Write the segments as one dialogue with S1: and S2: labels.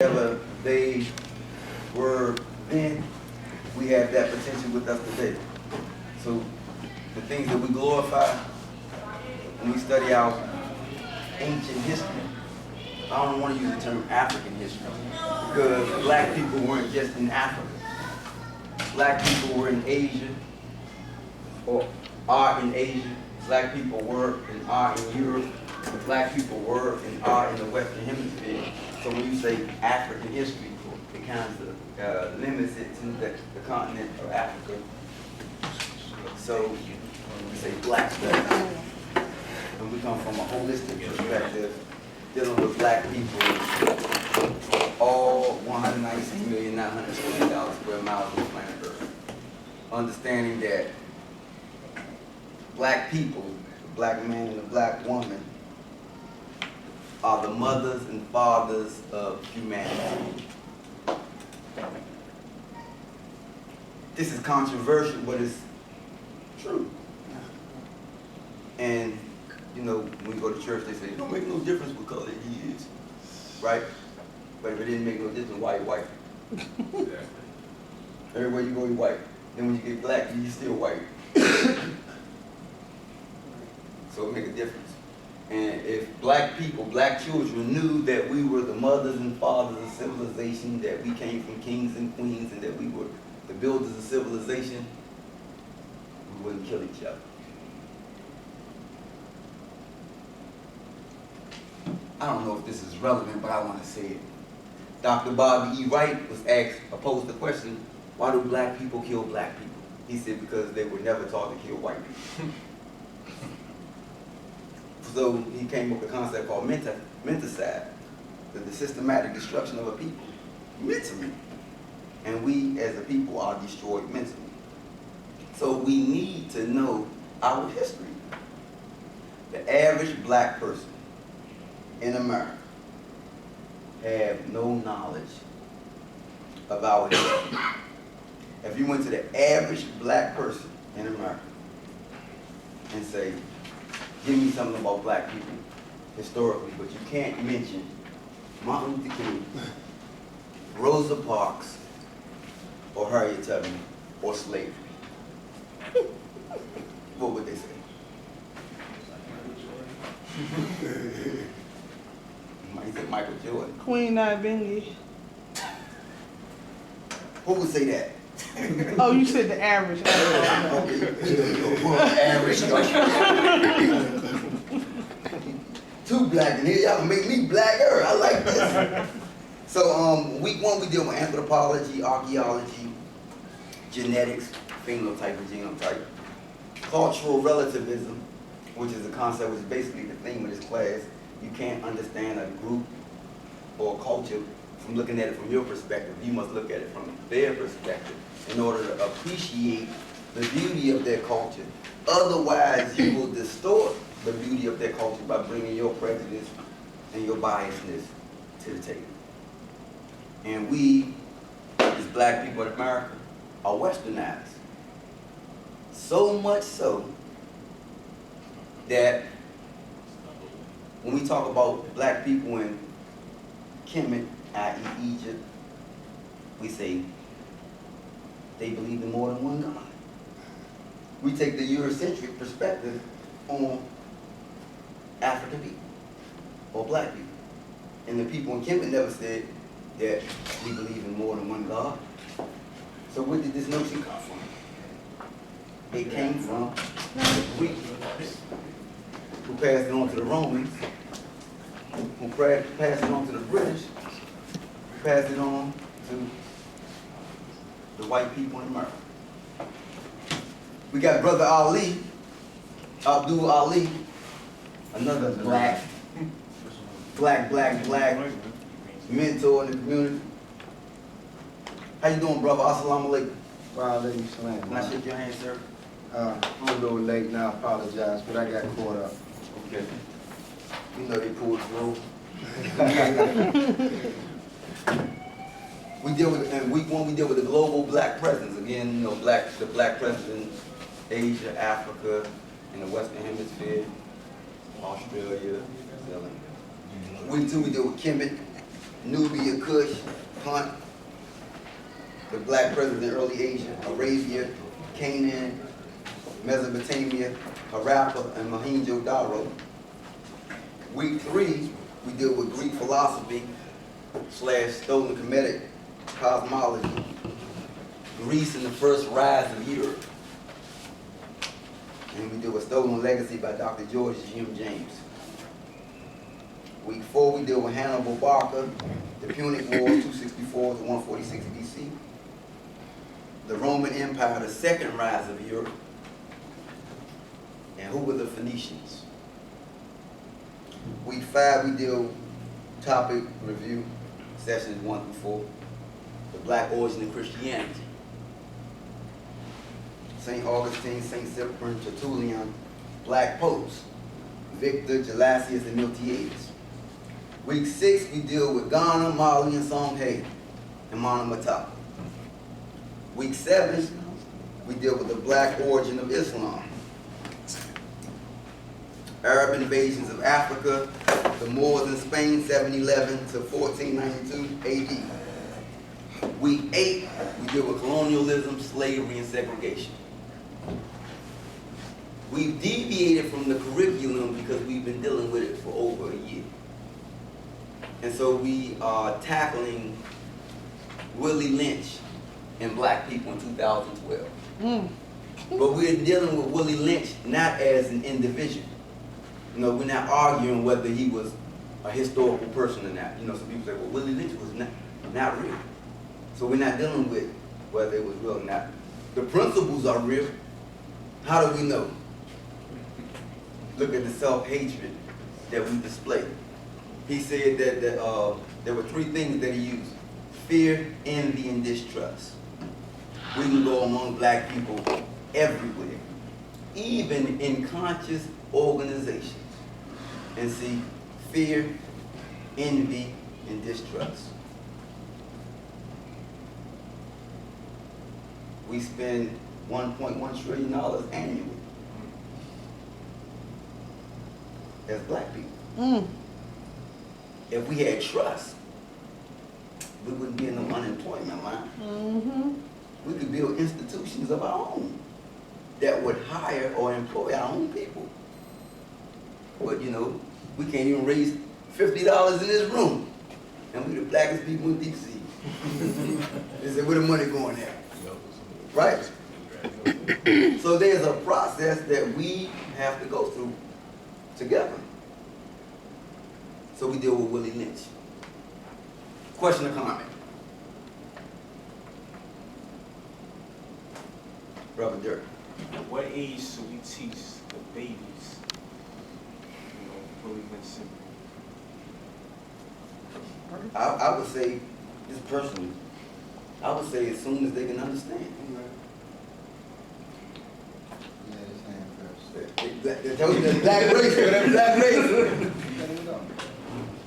S1: Whatever they were then, we have that potential with us today. So the things that we glorify when we study our ancient history, I don't want to use the term African history because black people weren't just in Africa. Black people were in Asia, or are in Asia. Black people were and are in Europe. Black people were and are in the Western Hemisphere. So when you say African history, it kind of limits it to the continent of Africa. So we say black studies. And we come from a holistic perspective, dealing with black people, all 196,920,000 square miles of the planet Earth. Understanding that black people, the black man and the black woman, are the mothers and fathers of humanity. This is controversial, but it's true. And you know, when we go to church, they say, it don't make no difference what color he is, right? But if it didn't make no difference, why you white? Everywhere you go, you white. Then when you get black, you still white. So it makes a difference. And if black people, black children knew that we were the mothers and fathers of civilization, that we came from kings and queens, and that we were the builders of civilization, we wouldn't kill each other. I don't know if this is relevant, but I want to say it. Dr. Bobby E. Wright was posed the question, why do black people kill black people? He said because they were never taught to kill white people. So he came up with a concept called menticide, the systematic destruction of a people, mentally. And we as a people are destroyed mentally. So we need to know our history. The average black person in America have no knowledge of our history. If you went to the average black person in America and say, give me something about black people historically, but you can't mention Martin Luther King, Rosa Parks, or Harriet Tubman, or slavery, what would they say? Might say Michael Jordan.
S2: Queen Bentley.
S1: Who would say that?
S2: Oh, you said the average.
S1: Average. Too black in here, y'all can make me blacker. I like this. So week one we deal with anthropology, archaeology, genetics, phenotype and genotype, cultural relativism, which is a concept which is basically the theme of this class. You can't understand a group or a culture from looking at it from your perspective. You must look at it from their perspective in order to appreciate the beauty of their culture. Otherwise, you will distort the beauty of their culture by bringing your prejudice and your biasness to the table. And we, as black people in America, are westernized. So much so that when we talk about black people in Kemet, i.e. Egypt, we say they believe in more than one God. We take the Eurocentric perspective on African people or black people. And the people in Kemet never said that we believe in more than one God. So where did this notion come from? It came from the Greeks, who passed it on to the Romans, who passed it on to the British, who passed it on to the white people in America. We got Brother Ali, Abdul Ali, another black mentor in the community. How you doing, brother? Assalamu alaikum.
S3: Wow, ladies, salam.
S1: Can I shake your hand, sir?
S3: I'm a little late now, I apologize, but I got caught up.
S1: Okay. You know they pulled through. We deal with, in week one, we deal with the global black presence. Again, you know, the black presence in Asia, Africa, in the Western Hemisphere, Australia, New Zealand. Week two, we deal with Kemet, Nubia, Kush, Punt, the black president in early Asia, Arabia, Canaan, Mesopotamia, Harappa, and Mohenjo-Daro. Week 3, we deal with Greek philosophy / stolen Kemetic cosmology, Greece and the first rise of Europe. And we deal with Stolen Legacy by Dr. George Jim James. Week 4, we deal with Hannibal Barca, the Punic Wars, 264 to 146 BC, the Roman Empire, the second rise of Europe, and who were the Phoenicians. Week 5, we deal topic review, sessions 1 through 4, the black origin of Christianity. St. Augustine, St. Cyprian, Tertullian, black popes, Victor, Gelasius, and Miltiades. Week 6, we deal with Ghana, Mali, and Songhay, and Monomotapa. Week 7, we deal with the black origin of Islam, Arab invasions of Africa, the Moors in Spain, 711 to 1492 AD. Week 8, we deal with colonialism, slavery, and segregation. We've deviated from the curriculum because we've been dealing with it for over a year. And so we are tackling Willie Lynch and black people in 2012. But we're dealing with Willie Lynch not as an individual. You know, we're not arguing whether he was a historical person or not. You know, some people say, well, Willie Lynch was not real. So we're not dealing with whether it was real or not. The principles are real. How do we know? Look at the self-hatred that we display. He said that there were 3 things that he used: fear, envy, and distrust. We can go among black people everywhere, even in conscious organizations, and see fear, envy, and distrust. We spend $1.1 trillion annually as black people. If we had trust, we wouldn't be in no unemployment line. We could build institutions of our own that would hire or employ our own people. But you know, we can't even raise $50 in this room, and we the blackest people in DC. They said, where the money going at? Right? So there's a process that we have to go through together. So we deal with Willie Lynch. Question or comment? Brother Dirk.
S4: At what age should we teach the babies, Willie Lynch syndrome?
S1: I would say, just personally, I would say as soon as they can understand.
S3: Yeah, his hand first.
S1: They told you that black race, whatever black race.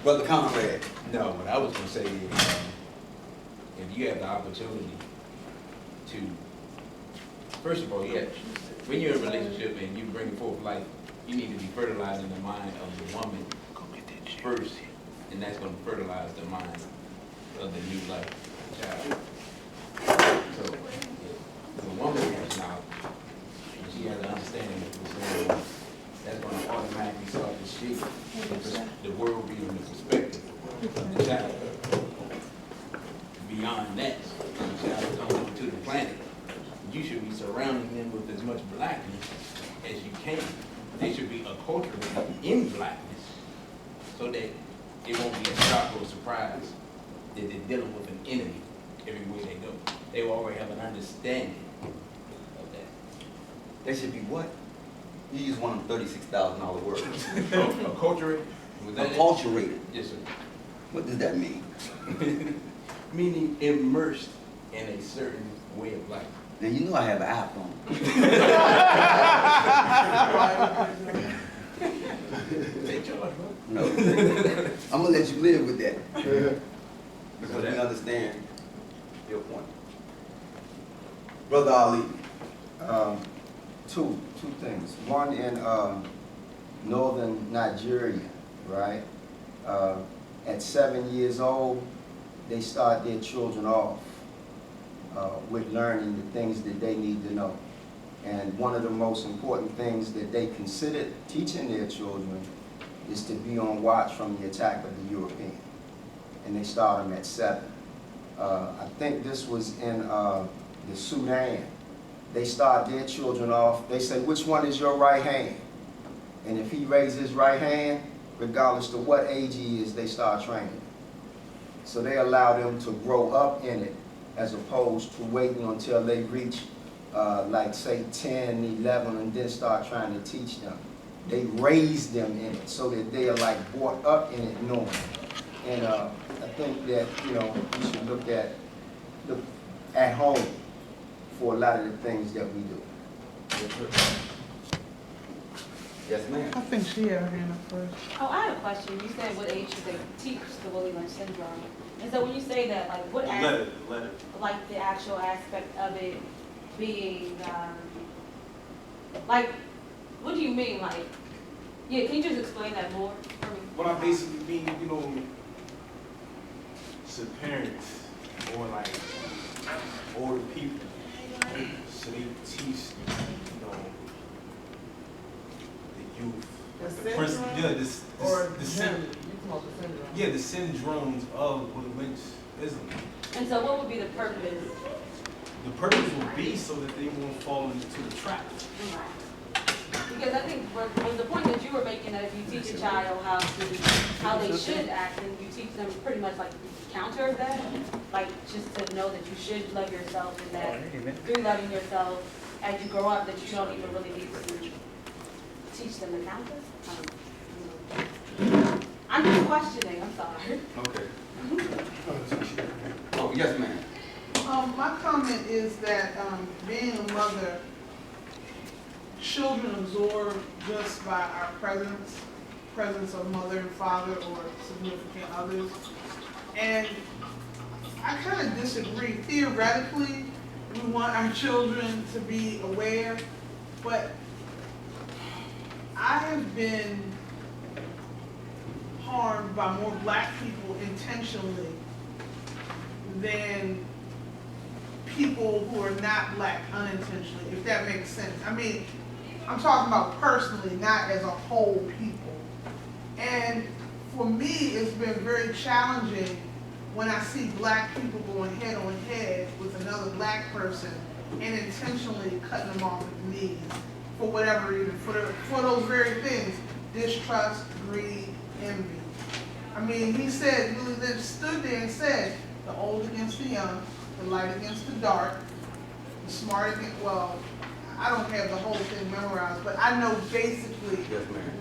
S1: Brother Conrad.
S5: No, what I was gonna say is, if you have the opportunity to, first of all, when you're in a relationship and you bring forth life, you need to be fertilizing the mind of the woman first, and that's gonna fertilize the mind of the new life child. So, if the woman has knowledge, and she has an understanding of what's going on, that's gonna automatically start to shape the world view and the perspective of the child. Beyond that, when the child comes onto the planet, you should be surrounding them with as much blackness as you can. They should be acculturated in blackness so that it won't be a shock or a surprise that they're dealing with an enemy everywhere they go. They will already have an understanding of that.
S1: They should be what? You use one of them $36,000 words.
S5: Acculturated? Was that it?
S1: Acculturated.
S5: Yes, sir.
S1: What does that mean?
S5: Meaning immersed in a certain way of life.
S1: Now you know I have an iPhone.
S5: They charge, bro.
S1: No. I'm gonna let you live with that. Because we understand your point. Brother Ali.
S3: Two things. One in northern Nigeria, right? at 7 years old, they start their children off with learning the things that they need to know. And one of the most important things that they consider teaching their children is to be on watch from the attack of the European. And they start them at 7. I think this was in the Sudan. They start their children off, they say, which one is your right hand? And if he raises his right hand, regardless of what age he is, they start training. So they allow them to grow up in it as opposed to waiting until they reach, like say 10, 11, and then start trying to teach them. They raise them in it so that they are like brought up in it knowing. And I think that, you know, we should look at home for a lot of the things that we do.
S1: Yes, ma'am.
S2: I think she had her hand up first.
S6: Oh, I have a question. You said what age should they teach the Willie Lynch syndrome? And so when you say that, like what
S4: Letter.
S6: like the actual aspect of it being, like, what do you mean? Like, yeah, can you just explain that more for me?
S4: What I basically mean, you know, to parents or like older people, so they teach, you know, the youth.
S7: The
S4: principle,
S7: syndrome?
S4: yeah,
S7: Or
S4: the
S7: syndrome? You talk the syndrome?
S4: yeah, the syndromes of Willie Lynchism.
S6: And so what would be the purpose?
S4: The purpose will be so that they won't fall into the trap.
S6: Because I think was the point that you were making that if you teach a child how they should act, and you teach them pretty much like counter that, like just to know that you should love yourself and that through loving yourself as you grow up that you don't even really need to teach them to counter. I'm just questioning. I'm sorry.
S1: Okay. Oh, yes, ma'am.
S2: My comment is that being a mother, children absorb just by our presence of mother and father or significant others. And I kind of disagree. Theoretically, we want our children to be aware, but I have been harmed by more black people intentionally than people who are not black unintentionally, if that makes sense. I mean, I'm talking about personally, not as a whole people. And for me, it's been very challenging when I see black people going head on head with another black person and intentionally cutting them off at the knees for whatever reason, for those very things, distrust, greed, envy. I mean, he said, Willie Lynch stood there and said, the old against the young, the light against the dark, the smart against, well, I don't have the whole thing memorized, but I know basically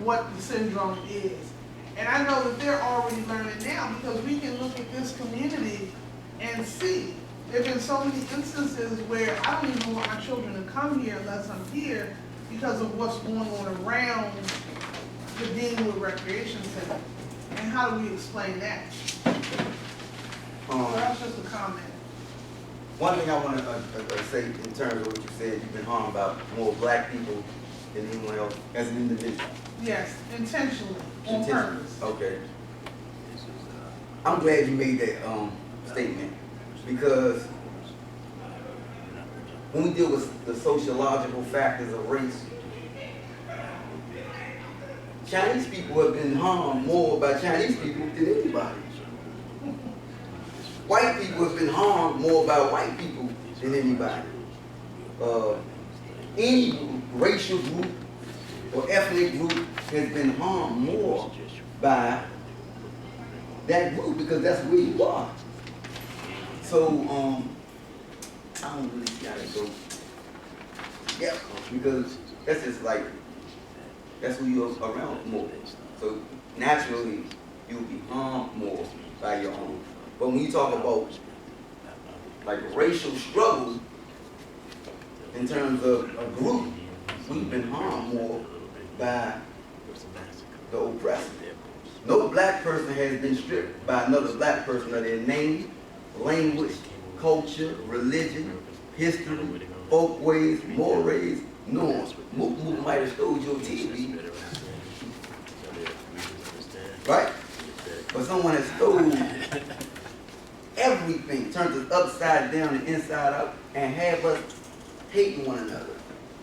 S2: what the syndrome is. And I know that they're already learning now because we can look at this community and see. There have been so many instances where I don't even want my children to come here unless I'm here because of what's going on around the Deanwood Recreation Center. And how do we explain that? So that's just a comment.
S1: One thing I want to say in terms of what you said, you've been harmed by more black people than anyone else as an individual.
S2: Yes, intentionally, on purpose.
S1: Okay. I'm glad you made that statement because when we deal with the sociological factors of race, Chinese people have been harmed more by Chinese people than anybody. White people have been harmed more by white people than anybody. Any racial group or ethnic group has been harmed more by that group because that's where you are. So, I don't really see how that goes. Yeah, because that's just like, that's who you're around more. So naturally, you'll be harmed more by your own. But when you talk about like racial struggle in terms of a group, we've been harmed more by the oppressor. No black person has been stripped by another black person of their name, language, culture, religion, history, folkways, mores, norms. Mook might have stole your TV, right? but someone has stole everything, turned us upside down and inside out, and have us hating one another.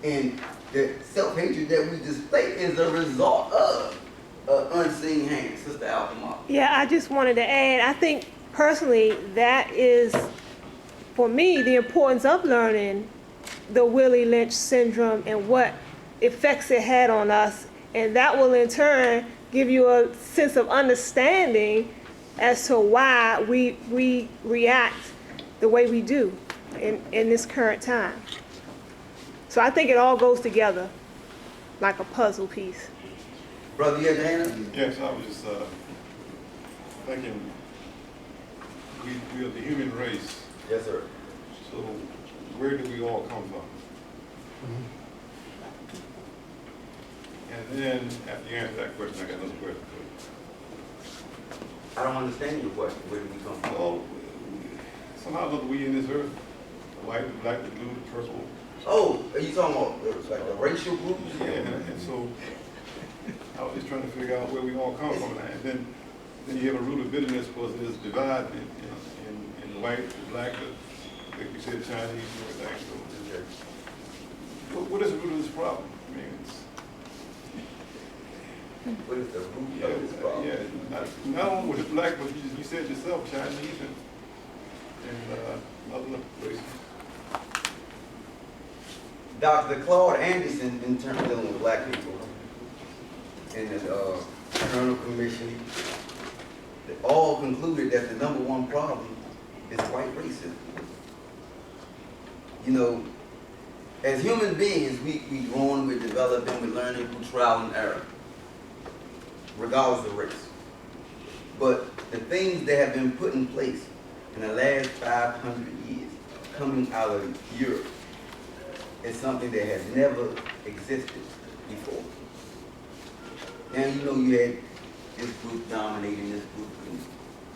S1: And the self-hatred that we display is a result of unseen hand. Sister Alphamar.
S8: Yeah, I just wanted to add, I think personally that is, for me, the importance of learning the Willie Lynch syndrome and what effects it had on us. And that will in turn give you a sense of understanding as to why we react the way we do in this current time. So I think it all goes together like a puzzle piece.
S1: Brother, you had your hand up?
S9: Yes, I was just thinking, we are the human race,
S1: Yes, sir.
S9: so where do we all come from? And then, after you answer that question, I got another question for you.
S1: I don't understand your question. Where do we come from?
S9: Well, somehow or other, we in this earth, the white, the black, the blue, the purple.
S1: Oh, are you talking about like a racial group?
S9: Yeah, and so I was just trying to figure out where we all come from. And then you have a root of bitterness because there's divide in the white, the black, like you said, Chinese and everything. So what is the root of this problem? I mean, it's,
S1: What is the root of this problem?
S9: not only with the black, but you said yourself, Chinese and other races.
S1: Dr. Claude Anderson, in terms of dealing with black people, in the Colonel Commission, they all concluded that the number one problem is white racism. You know, as human beings, we growing, we're developing, we're learning through trial and error, regardless of race. But the things that have been put in place in the last 500 years, coming out of Europe, is something that has never existed before. And you know, you had this group dominating this group, and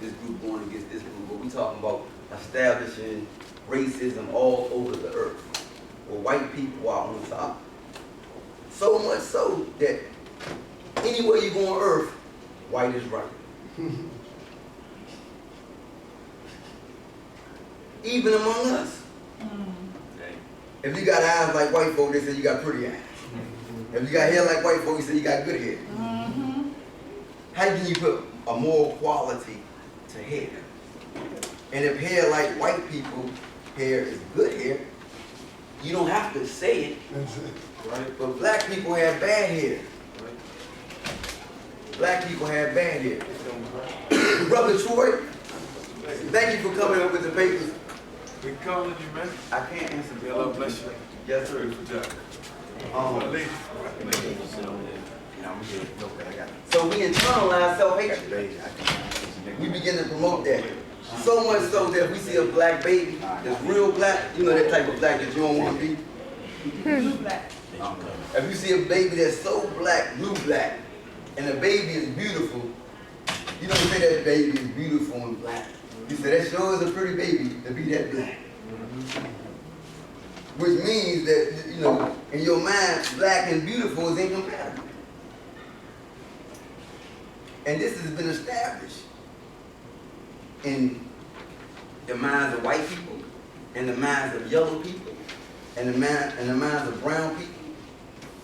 S1: this group going against this group, but we're talking about establishing racism all over the earth, where white people are on top. So much so that anywhere you go on earth, white is right. Even among us. If you got eyes like white folk, they say you got pretty eyes. If you got hair like white folk, they say you got good hair. How can you put a moral quality to hair? And if hair like white people, hair is good hair, you don't have to say it. Right? But black people have bad hair. Black people have bad hair. Brother Troy, thank you for coming up with the papers.
S10: We calling you, man.
S1: I can't answer the
S10: God bless you.
S1: Yes, sir.
S10: Beautiful job.
S1: So we internalize self-hatred. We begin to promote that. So much so that if we see a black baby that's real black, you know that type of black that you don't want to be.
S2: Blue black.
S1: If you see a baby that's so black, blue black, and the baby is beautiful, you don't say that baby is beautiful and black. You say that sure is a pretty baby to be that black. Which means that, you know, in your mind, black and beautiful is incompatible. And this has been established in the minds of white people, in the minds of yellow people, in the minds of brown people,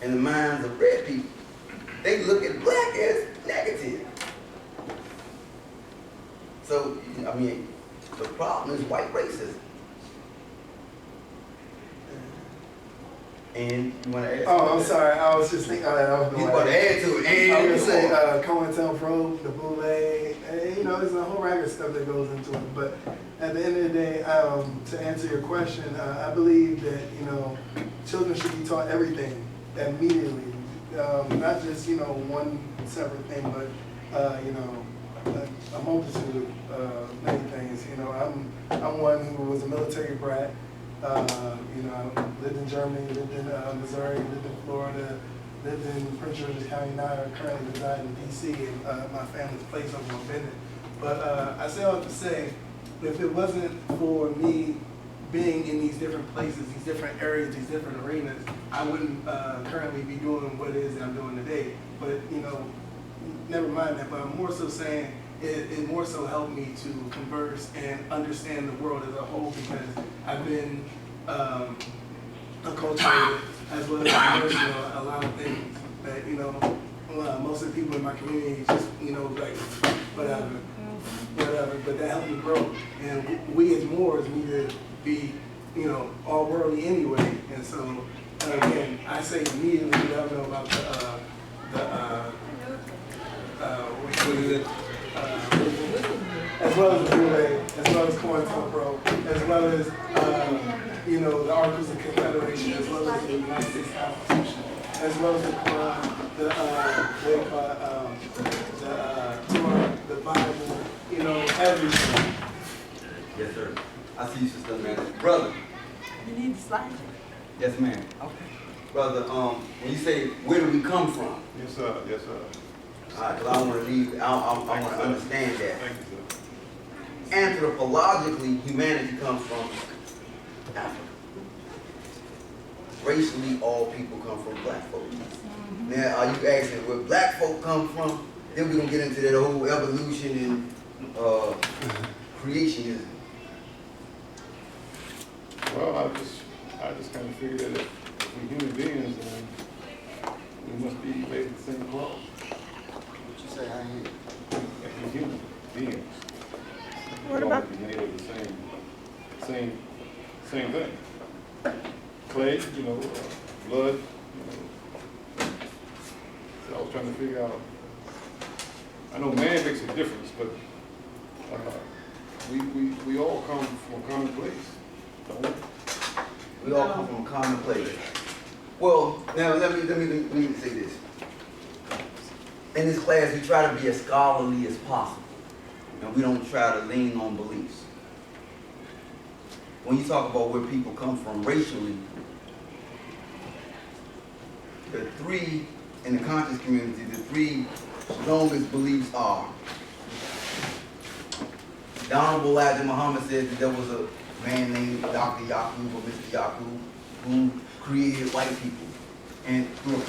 S1: in the minds of red people. They look at black as negative. So, I mean, the problem is white racism. And you want to add?
S11: Oh, I'm sorry. I was just thinking. I was
S1: You want to add to it?
S11: I was
S1: And
S11: gonna say COINTELPRO, the Boule, and you know, there's a whole rack of stuff that goes into it. But at the end of the day, to answer your question, I believe that children should be taught everything immediately, not just one separate thing, but a multitude of many things. I'm one who was a military brat. I lived in Germany, lived in Missouri, lived in Florida, lived in Prince George's County. Now I currently reside in D.C. and my family's place over on Bennett. But I say all to say, if it wasn't for me being in these different places, these different areas, these different arenas, I wouldn't currently be doing what it is that I'm doing today. But never mind that. But I'm more so saying, it more so helped me to converse and understand the world as a whole, because I've been acculturated as well as immersed in a lot of things that, you know, most of the people in my community just, you know, like, whatever, but that helped me grow. And we as Moors need to be, you know, all worldly anyway. And so, again, I say immediately that I know about as well as the Boule, as well as COINTELPRO, as well as, you know, the Articles of Confederation, as well as the United States Constitution, as well as the Quran, the Torah, the Bible, you know, everything.
S1: Yes, sir. I see you, Sister Amanda. Brother.
S7: You need the slide.
S1: Yes, ma'am.
S7: Okay.
S1: Brother, when you say, where do we come from?
S9: Yes, sir, yes, sir.
S1: Because I want to leave, I want to understand that.
S9: Thank you, sir.
S1: Anthropologically, humanity comes from Africa. Racially, all people come from black folk. Now, are you asking where black folk come from? Then we're going to get into that whole evolution and creationism.
S9: Well, I just kind of figured that if we're human beings, then we must be made of the same cloth.
S3: What you say, I hear?
S9: If we're human beings,
S8: What
S9: we all
S8: about-
S9: be made of the same thing. Clay, you know, blood, you know. So I was trying to figure out. I know man makes a difference, but we all come from a common place, don't we?
S1: We all come from a common place. Well, now let me say this. In this class, we try to be as scholarly as possible, and we don't try to lean on beliefs. When you talk about where people come from racially, the three in the conscious community, the three strongest beliefs are: the Honorable Elijah Muhammad said that there was a man named Dr. Yaqub or Mr. Yaqub who created white people, and through a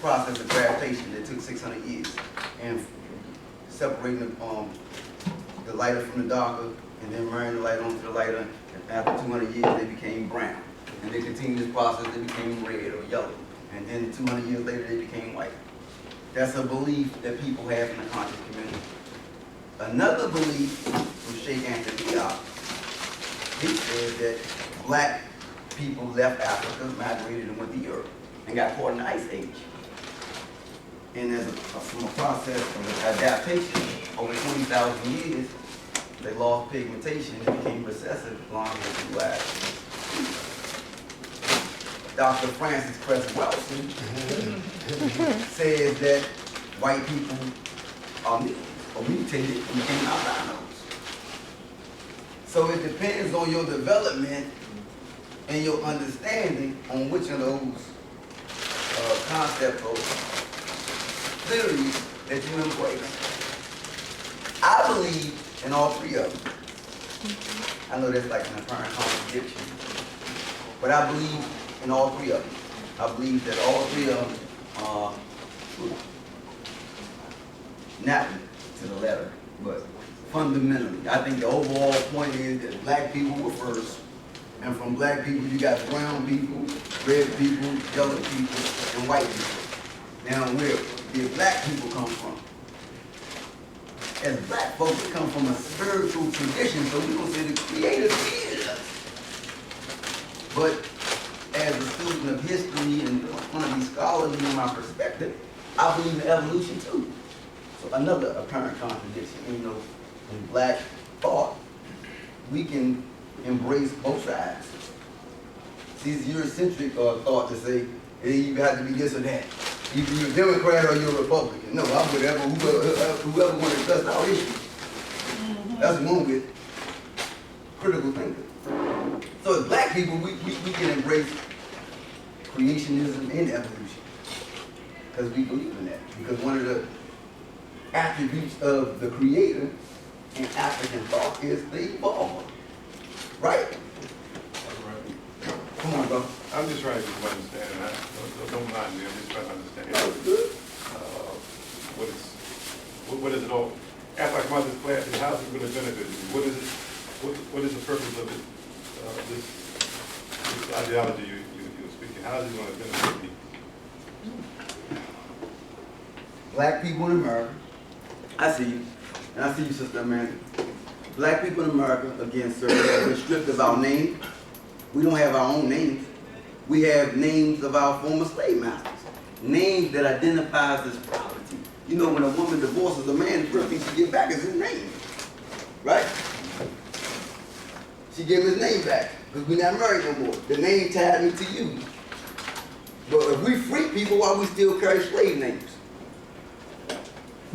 S1: process of gravitation that took 600 years, and separating the lighter from the darker, and then marrying the lighter onto the lighter, and after 200 years they became brown, and they continued this process, they became red or yellow, and then 200 years later they became white. That's a belief that people have in the conscious community. Another belief from Sheikh Anthony Diop, he said that black people left Africa, migrated and went to Europe, and got caught in the Ice Age. And from a process of adaptation over 20,000 years, they lost pigmentation and became recessive along with blue eyes. Dr. Francis Cress Welsing says that white people are mutated and became albinos. So it depends on your development and your understanding on which of those concepts or theories that you embrace. I believe in all three of them. I know that's like an apparent contradiction, but I believe in all three of them. I believe that all three of them are true. Not to the letter, but fundamentally. I think the overall point is that black people were first, and from black people you got brown people, red people, yellow people, and white people. Now where did black people come from? As black folks, we come from a spiritual tradition, so we don't say the Creator created us. But as a student of history and want to be scholarly in my perspective, I believe in evolution too. So another apparent contradiction, you know, in black thought, we can embrace both sides. See, it's Eurocentric thought to say, hey, you have to be this or that. Either you're a Democrat or you're a Republican. No, I'm whatever, whoever wants to discuss our issues. That's one with critical thinking. So as black people, we can embrace creationism and evolution. Because we believe in that. Because one of the attributes of the Creator in African thought is the evolver. Right? Come on, bro.
S9: I'm just trying to understand, and don't mind me, I'm just trying to understand.
S1: That was good.
S9: What is it all? After I come about this class, how is it going to benefit you? What is it, what is the purpose of it, this ideology you're speaking? How is it going to benefit me?
S1: Black people in America, I see you, and I see you, Sister Amanda. Black people in America, again, sir, have been stripped of our names. We don't have our own names. We have names of our former slave masters. Names that identifies as property. You know, when a woman divorces a man, the first thing she get back is his name, right? She gave him his name back, because we're not married no more. The name tied me to you. But if we free people, why we still carry slave names?